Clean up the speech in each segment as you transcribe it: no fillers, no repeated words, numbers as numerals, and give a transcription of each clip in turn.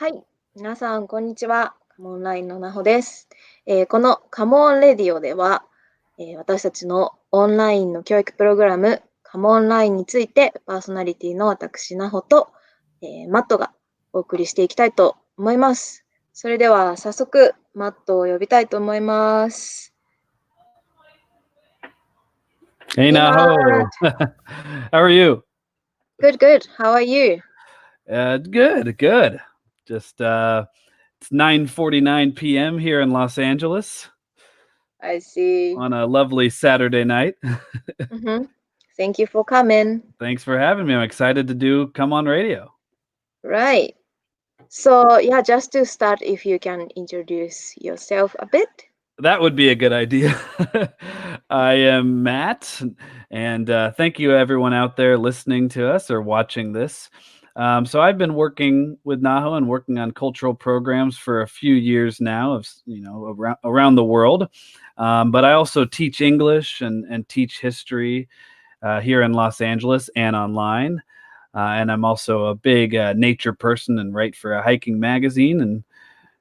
はい、皆さん、こんにちは。カモンラインのなほです。このカモンレディオでは、私たちのオンラインの教育プログラム、カモンラインについて、パーソナリティの私、なほと、マットがお送りしていきたいと思います。それでは、早速、マットを呼びたいと思います。Hey, Hey, Naho. Matt. How are you? Good, good. How are you? Good. Just it's 9:49 p.m. here in Los Angeles I see. on a lovely Saturday night. Mm-hmm. Thank you for coming. Thanks for having me. I'm excited to come on radio. Right. So, yeah, just to start, if you can introduce yourself a bit. That would be a good idea. I am Matt, and thank you everyone out there listening to us or watching this. So I've been working with Naho and working on cultural programs for a few years now, around the world. But I also teach English and teach history here in Los Angeles and online. And I'm also a big nature person and write for a hiking magazine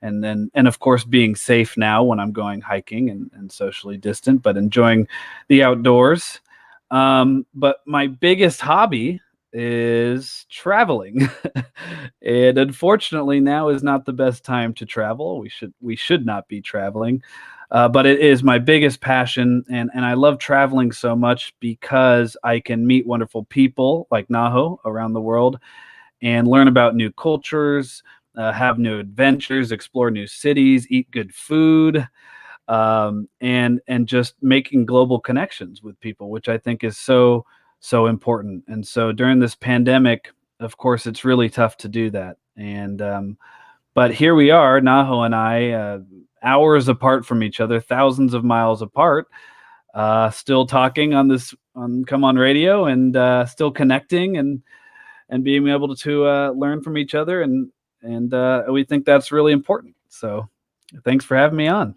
and of course being safe now when I'm going hiking and socially distant, but enjoying the outdoors. But my biggest hobby is traveling. And unfortunately now is not the best time to travel. We should not be traveling. But it is my biggest passion, and I love traveling so much because I can meet wonderful people like Naho around the world and learn about new cultures, have new adventures, explore new cities, eat good food, and just making global connections with people, which I think is so important. And so during this pandemic, of course, it's really tough to do that. And but here we are, Naho and I, hours apart from each other, thousands of miles apart, still talking on Come On Radio, and still connecting and being able to learn from each other, and we think that's really important. So thanks for having me on.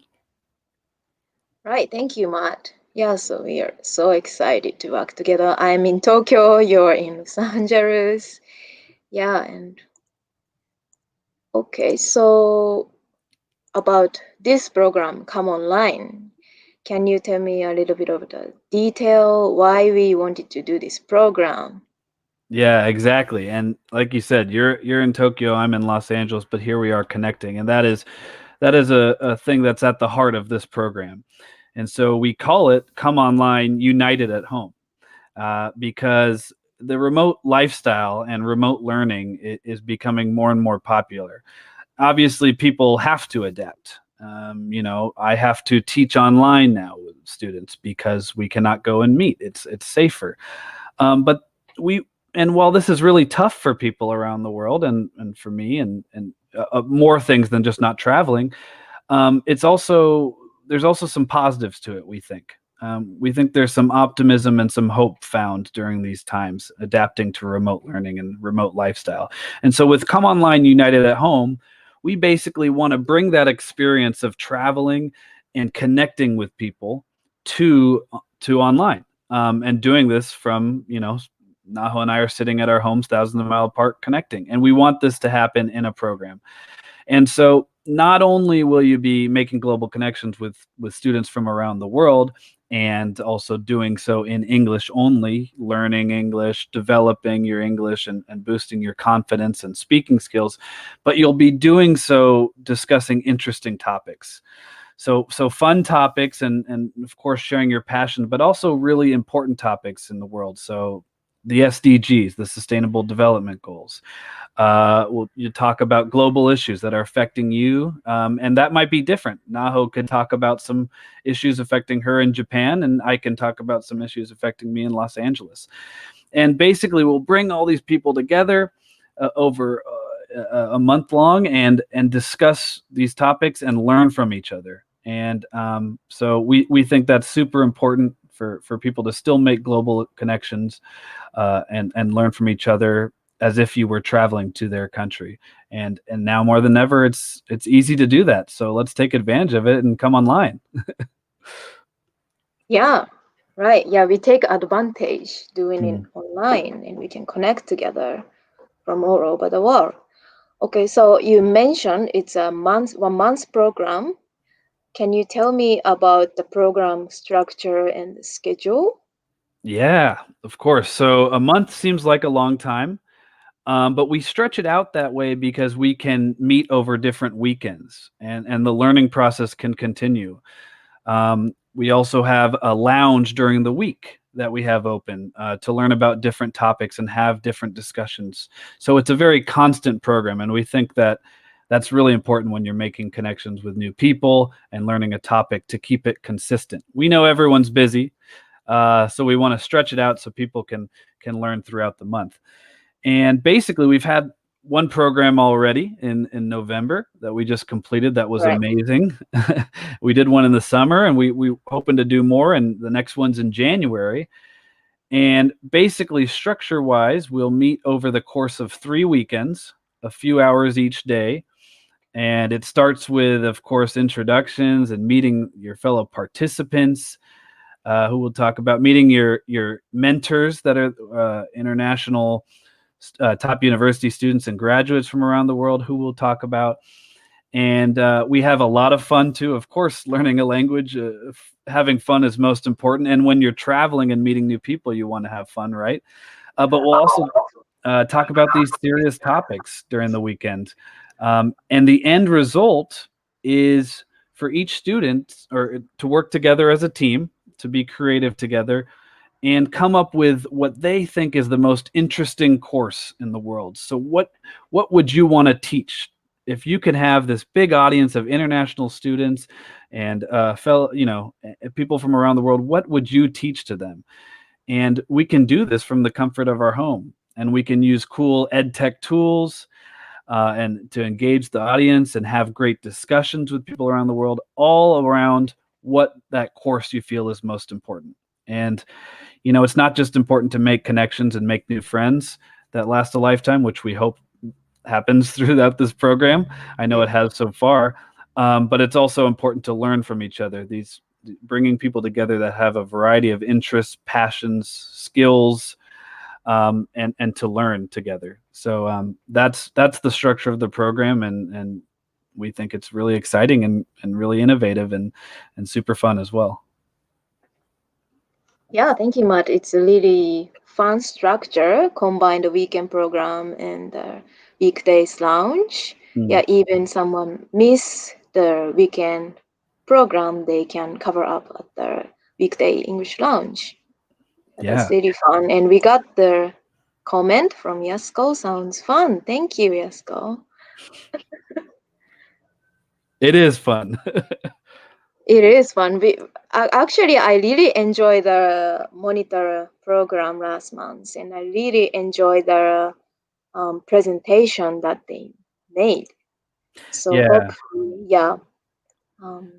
Right, thank you, Matt. Yeah, so we are so excited to work together. I'm in Tokyo, you're in Los Angeles. Yeah, and okay, so about this program, Come Online, can you tell me a little bit of the detail why we wanted to do this program? Yeah, exactly. And like you said, you're in Tokyo, I'm in Los Angeles, but here we are connecting, and that is a thing that's at the heart of this program. And so we call it Come Online United at Home, because the remote lifestyle and remote learning is becoming more and more popular. Obviously, people have to adapt. I have to teach online now with students because we cannot go and meet. It's safer. But we and while this is really tough for people around the world, and for me, and more things than just not traveling, it's also there's also some positives to it. We think there's some optimism and some hope found during these times, adapting to remote learning and remote lifestyle. And so with Come Online United at Home, we basically want to bring that experience of traveling and connecting with people to online, and doing this from Naho and I are sitting at our homes thousands of miles apart connecting, and we want this to happen in a program. And so not only will you be making global connections with students from around the world, and also doing so in English only, learning English, developing your English, and boosting your confidence and speaking skills, but you'll be doing so discussing interesting topics. So fun topics, and of course sharing your passion, but also really important topics in the world. So the SDGs, the Sustainable Development Goals. You talk about global issues that are affecting you, and that might be different. Naho could talk about some issues affecting her in Japan, and I can talk about some issues affecting me in Los Angeles. And basically, we'll bring all these people together over a month long, and discuss these topics and learn from each other. And so we think that's super important for people to still make global connections, and learn from each other as if you were traveling to their country. And now more than ever, it's easy to do that. So let's take advantage of it and come online. Yeah, right. Yeah, we take advantage doing it online and we can connect together from all over the world. Okay, so you mentioned it's a 1 month program. Can you tell me about the program structure and the schedule? Yeah, of course. So a month seems like a long time, but we stretch it out that way because we can meet over different weekends, and the learning process can continue. We also have a lounge during the week that we have open to learn about different topics and have different discussions. So it's a very constant program, and we think that that's really important when you're making connections with new people and learning a topic to keep it consistent. We know everyone's busy, so we want to stretch it out so people can learn throughout the month. And basically, we've had one program already in November that we just completed. That was Right. amazing. We did one in the summer, and we hoping to do more. And the next one's in January. And basically, structure-wise, we'll meet over the course of 3 weekends, a few hours each day. And it starts with, of course, introductions and meeting your fellow participants, who will talk about meeting your mentors that are international top university students and graduates from around the world, who we'll talk about. And we have a lot of fun too. Of course, learning a language, having fun is most important. And when you're traveling and meeting new people, you want to have fun, right? But we'll also talk about these serious topics during the weekend. And the end result is for each student or to work together as a team, to be creative together, and come up with what they think is the most interesting course in the world. So what would you want to teach? If you can have this big audience of international students and fellow, people from around the world, what would you teach to them? And we can do this from the comfort of our home, and we can use cool ed tech tools and to engage the audience and have great discussions with people around the world, all around what that course you feel is most important. And it's not just important to make connections and make new friends that last a lifetime, which we hope happens throughout this program. I know it has so far, but it's also important to learn from each other. These bringing people together that have a variety of interests, passions, skills, and to learn together. So that's the structure of the program, and we think it's really exciting and really innovative and super fun as well. Yeah, thank you, Matt. It's a really fun structure, combine the weekend program and the weekdays lounge. Yeah, even someone miss the weekend program, they can cover up at the weekday English lounge. That's really fun. And we got the comment from Yasko. Sounds fun. Thank you, Yasko. It is fun. It is fun. Actually, I really enjoyed the monitor program last month, and I really enjoyed the presentation that they made. So hopefully, yeah, um,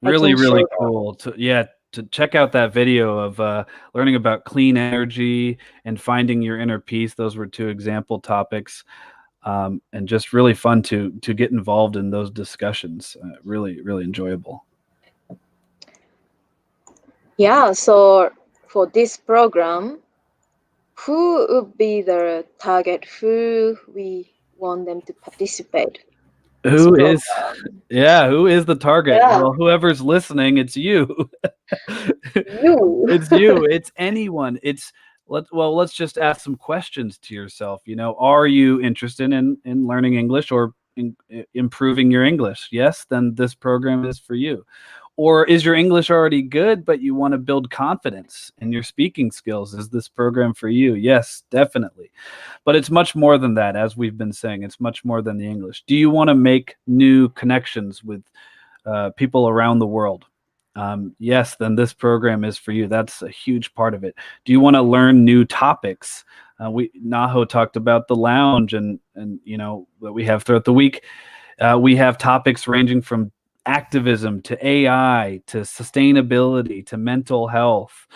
really, I can really show cool to check out that video of learning about clean energy and finding your inner peace. Those were 2 example topics, and just really fun to get involved in those discussions. Really, really enjoyable. Yeah, so for this program, who would be the target? Who we want them to participate? Who is the target? Yeah. Well, whoever's listening, it's you. You. It's you. It's anyone. Let's just ask some questions to yourself. Are you interested in learning English or improving your English? Yes, then this program is for you. Or is your English already good, but you want to build confidence in your speaking skills? Is this program for you? Yes, definitely. But it's much more than that, as we've been saying. It's much more than the English. Do you want to make new connections with people around the world? Yes, then this program is for you. That's a huge part of it. Do you want to learn new topics? Naho talked about the lounge and that we have throughout the week. We have topics ranging from activism to AI to sustainability to mental health,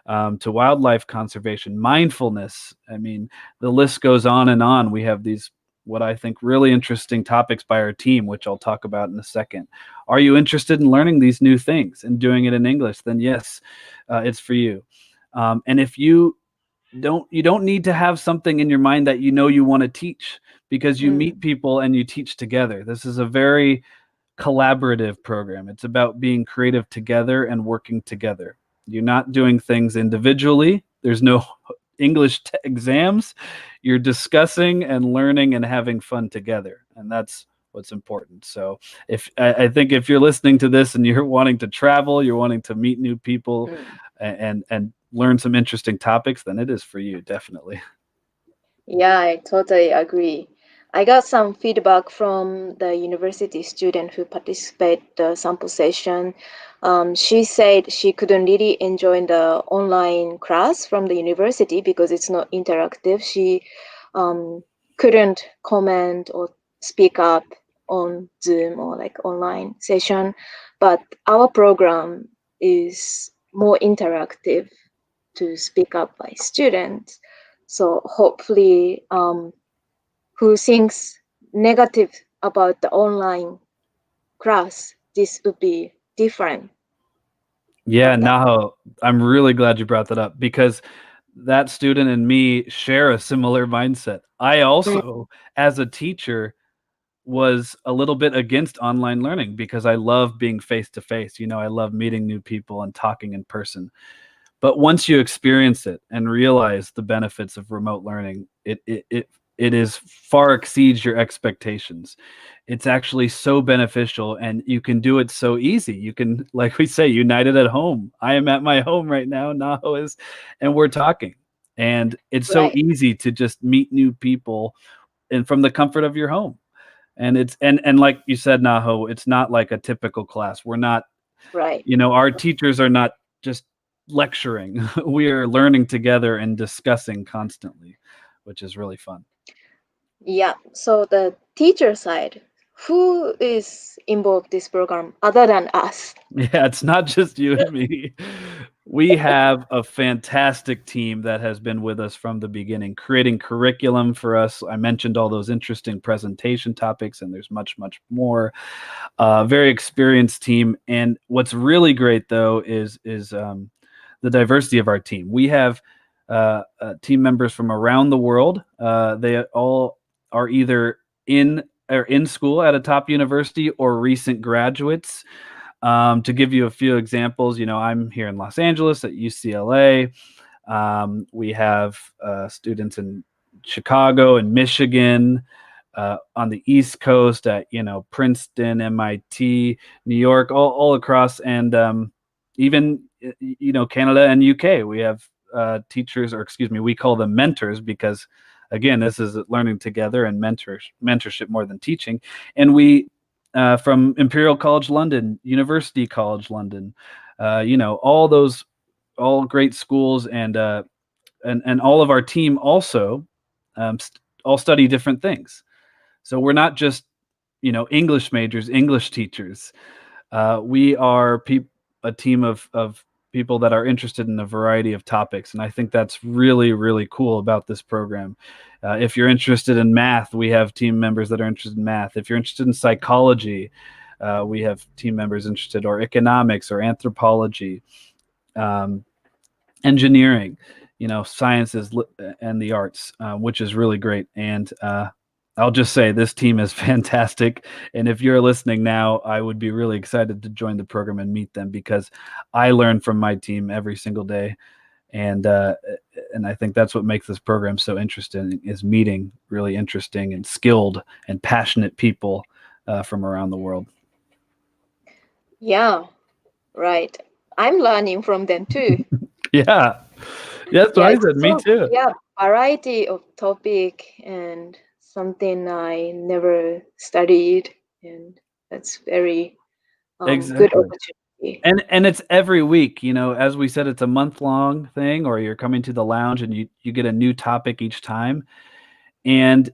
to wildlife conservation, mindfulness. I mean, the list goes on and on. We have these, what I think, really interesting topics by our team, which I'll talk about in a second. Are you interested in learning these new things and doing it in English? Then yes, it's for you. And if you you don't need to have something in your mind that you want to teach, because you Mm. meet people and you teach together. This is a very collaborative program. It's about being creative together and working together. You're not doing things individually. There's no English exams. You're discussing and learning and having fun together, and that's what's important. So if I think if you're listening to this and you're wanting to travel, you're wanting to meet new people and learn some interesting topics, then it is for you, definitely. Yeah, I totally agree. I got some feedback from the university student who participated the sample session. She said she couldn't really enjoy the online class from the university because it's not interactive. She couldn't comment or speak up on Zoom or like online session, but our program is more interactive to speak up by students. So hopefully, who thinks negative about the online class, this would be different. Yeah, About that. Naho, I'm really glad you brought that up, because that student and me share a similar mindset. I also, as a teacher, was a little bit against online learning because I love being face to face. I love meeting new people and talking in person. But once you experience it and realize the benefits of remote learning, it is far exceeds your expectations. It's actually so beneficial, and you can do it so easy. You can, like we say, united at home. I am at my home right now, Naho is, and we're talking. And it's so Right, easy to just meet new people and from the comfort of your home. And and like you said, Naho, it's not like a typical class. We're not, right. our teachers are not just lecturing. We are learning together and discussing constantly, which is really fun. Yeah. So the teacher side, who is involved this program other than us? Yeah, it's not just you and me. We have a fantastic team that has been with us from the beginning, creating curriculum for us. I mentioned all those interesting presentation topics, and there's much, much more. Very experienced team. And what's really great, though, is the diversity of our team. We have team members from around the world. They all are either in school at a top university or recent graduates. To give you a few examples, I'm here in Los Angeles at UCLA. We have students in Chicago and Michigan, on the East Coast at Princeton, MIT, New York, all across, and even Canada and UK. We have teachers, or excuse me, we call them mentors, because again, this is learning together and mentorship more than teaching. And we from Imperial College London, University College London, all great schools, and all of our team also all study different things. So we're not just English majors, English teachers. We are a team of people that are interested in a variety of topics, and I think that's really, really cool about this program. If you're interested in math, we have team members that are interested in math. If you're interested in psychology, we have team members interested, or economics or anthropology, um, engineering, sciences and the arts, which is really great. And I'll just say this team is fantastic. And if you're listening now, I would be really excited to join the program and meet them, because I learn from my team every single day. And I think that's what makes this program so interesting, is meeting really interesting and skilled and passionate people from around the world. Yeah, right. I'm learning from them too. Yeah. That's what Yeah, I it's said. Me so too. yeah, variety of topic and something I never studied, and that's very good Exactly. opportunity. And it's every week, as we said, it's a month-long thing, or you're coming to the lounge and you get a new topic each time. And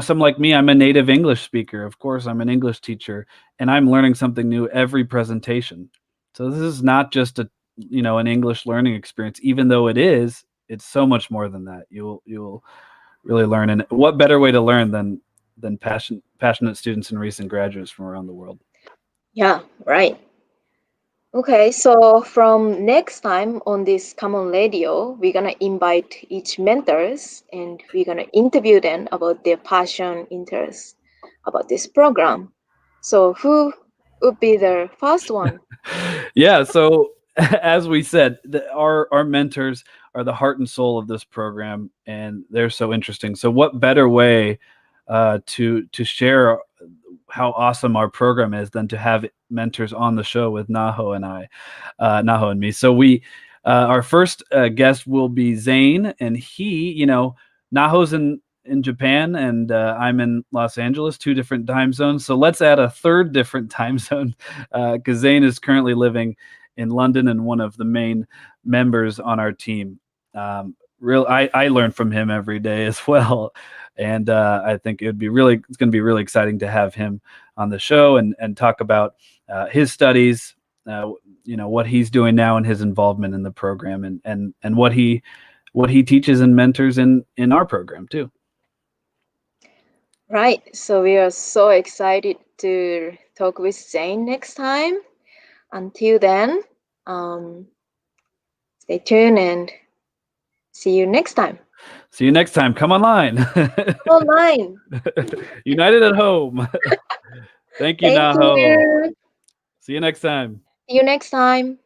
some like me, I'm a native English speaker. Of course, I'm an English teacher, and I'm learning something new every presentation. So this is not just an English learning experience, even though it's so much more than that. You'll really learn. And what better way to learn than passionate students and recent graduates from around the world? Yeah, right. Okay, so from next time on this Common Radio, we're gonna invite each mentors and we're gonna interview them about their passion, interest about this program. So who would be the first one? Yeah, so as we said, our mentors are the heart and soul of this program, and they're so interesting. So what better way to share how awesome our program is than to have mentors on the show with Naho and me. So we our first guest will be Zane, and Naho's in Japan, and I'm in Los Angeles, 2 different time zones. So let's add a third different time zone because Zane is currently living in London and one of the main members on our team. I learn from him every day as well, and I think it's going to be really exciting to have him on the show and talk about his studies, what he's doing now and his involvement in the program, and what he teaches and mentors in our program too. Right, so we are so excited to talk with Zane next time. Until then, stay tuned and see you next time. See you next time. Come online. Online. United at home. Thank you, Thank Naho. you. See you next time. See you next time.